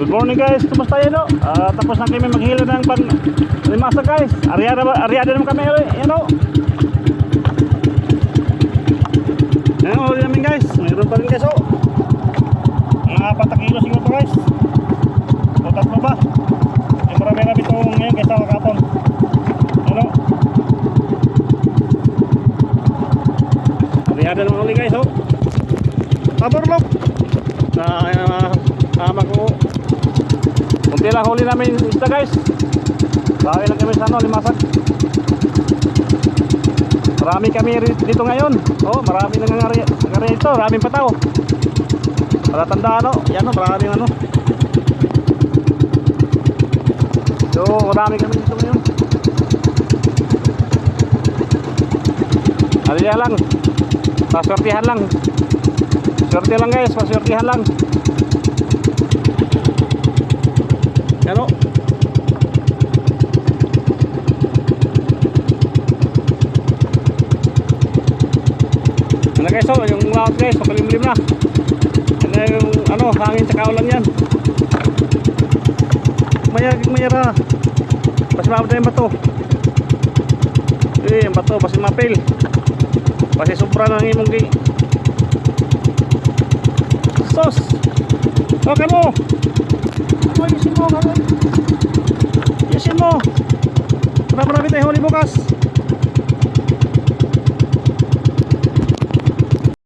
Good morning guys, kumusta yun o? Tapos na kami maghilo ng limasa guys. Ariada naman kami yun o. Yan o, huli namin guys. Mayroon pa rin guys o. Mga 4 kilo siguro to guys. O 3 ba? Yung marami na bito ngayon guys sa makapon. Yan o. Ariada naman uli guys o. Paborlog. Tama ko. Kunti lang huli namin isda guys. Bawi lang kami sa limasag. Marami kami dito ngayon. Oh, marami nangyari ito. Maraming pataw. Para tandaan o. Yan o, maraming ano. So, marami kami dito ngayon. Aliya lang. Paswertihan lang. Swerte lang guys, paswertihan lang. Ano? Ano guys, oh, yung lahat guys, makalimlim na. Ano yung ano, hangin tsaka ulan yan. Mayara. Basi mabot na yung bato. Yung bato, basi mapil. Basi sobra ng imong sos. Okay mo. Ayusin mo. Marami tayong huli bukas.